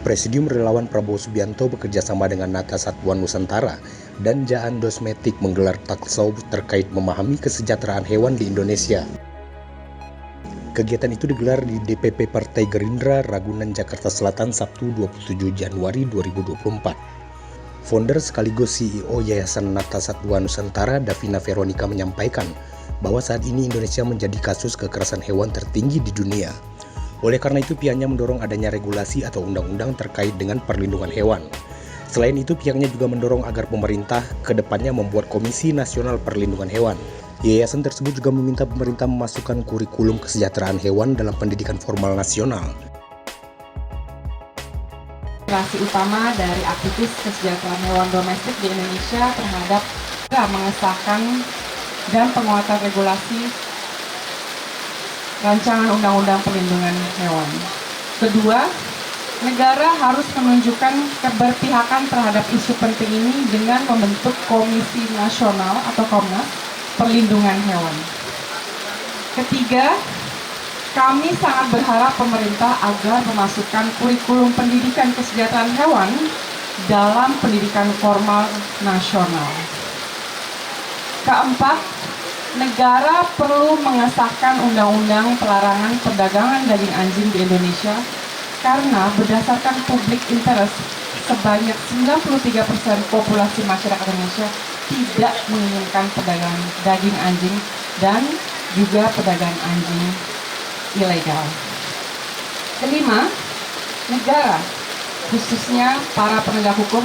Presidium Relawan Prabowo Subianto bekerjasama dengan Nata Satwa Nusantara dan Jaan Dosmetik menggelar talkshow terkait memahami kesejahteraan hewan di Indonesia. Kegiatan itu digelar di DPP Partai Gerindra, Ragunan, Jakarta Selatan, Sabtu 27 Januari 2024. Founder sekaligus CEO Yayasan Nata Satwa Nusantara, Davina Veronica, menyampaikan bahwa saat ini Indonesia menjadi kasus kekerasan hewan tertinggi di dunia. Oleh karena itu, pihaknya mendorong adanya regulasi atau undang-undang terkait dengan perlindungan hewan. Selain itu, pihaknya juga mendorong agar pemerintah ke depannya membuat Komisi Nasional Perlindungan Hewan. Yayasan tersebut juga meminta pemerintah memasukkan kurikulum kesejahteraan hewan dalam pendidikan formal nasional. Aspirasi utama dari aktivis kesejahteraan hewan domestik di Indonesia terhadap mengesahkan dan penguatan regulasi rancangan undang-undang perlindungan hewan. Kedua, negara harus menunjukkan keberpihakan terhadap isu penting ini dengan membentuk Komisi Nasional atau Komnas Perlindungan Hewan. Ketiga, kami sangat berharap pemerintah agar memasukkan kurikulum pendidikan kesejahteraan hewan dalam pendidikan formal nasional. Keempat, negara perlu mengesahkan undang-undang pelarangan perdagangan daging anjing di Indonesia karena berdasarkan public interest sebanyak 93% populasi masyarakat Indonesia tidak menginginkan perdagangan daging anjing dan juga perdagangan anjing ilegal. Kelima, negara khususnya para penegak hukum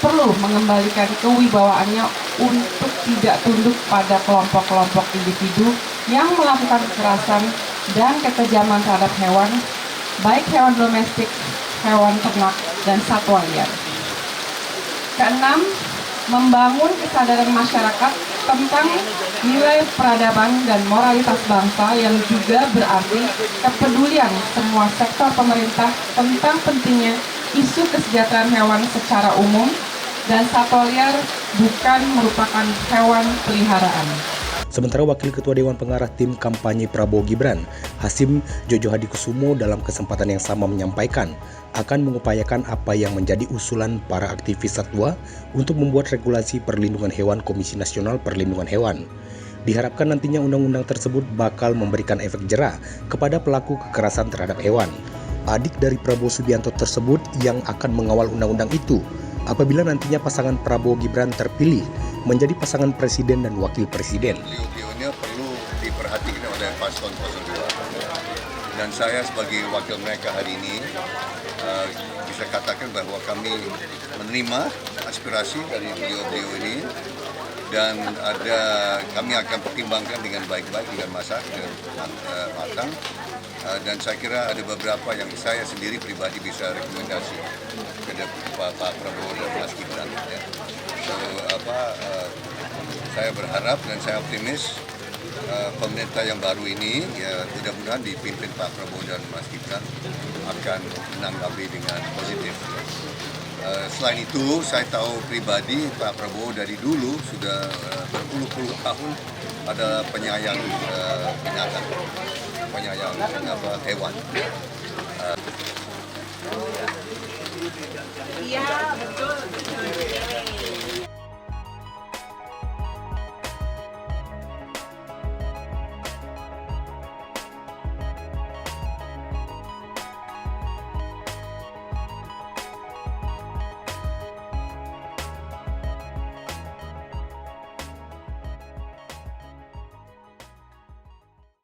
perlu mengembalikan kewibawaannya untuk tidak tunduk pada kelompok-kelompok individu yang melakukan kekerasan dan kekejaman terhadap hewan, baik hewan domestik, hewan ternak, dan satwa liar. Keenam, membangun kesadaran masyarakat tentang nilai peradaban dan moralitas bangsa yang juga berarti kepedulian semua sektor pemerintah tentang pentingnya isu kesejahteraan hewan secara umum dan satwa liar bukan merupakan hewan peliharaan. Sementara Wakil Ketua Dewan Pengarah Tim Kampanye Prabowo Gibran, Hasim Jojo Hadikusumo, dalam kesempatan yang sama menyampaikan akan mengupayakan apa yang menjadi usulan para aktivis satwa untuk membuat regulasi perlindungan hewan Komisi Nasional Perlindungan Hewan. Diharapkan nantinya undang-undang tersebut bakal memberikan efek jera kepada pelaku kekerasan terhadap hewan. Adik dari Prabowo Subianto tersebut yang akan mengawal undang-undang itu apabila nantinya pasangan Prabowo Gibran terpilih menjadi pasangan presiden dan wakil presiden. Beliau-beliaunya perlu diperhatikan oleh paslon 02. Dan saya sebagai wakil mereka hari ini bisa katakan bahwa kami menerima aspirasi dari beliau-beliau ini dan kami akan pertimbangkan dengan baik-baik, dengan matang. Dan saya kira ada beberapa yang saya sendiri pribadi bisa rekomendasi kepada Pak Prabowo dan Mas Gibran. Ya. Saya berharap dan saya optimis pemerintah yang baru ini, ya mudah-mudahan dipimpin Pak Prabowo dan Mas Gibran akan menanggapi dengan positif. Selain itu, saya tahu pribadi Pak Prabowo dari dulu sudah berpuluh-puluh tahun ada penyayang binatang, penyayang hewan.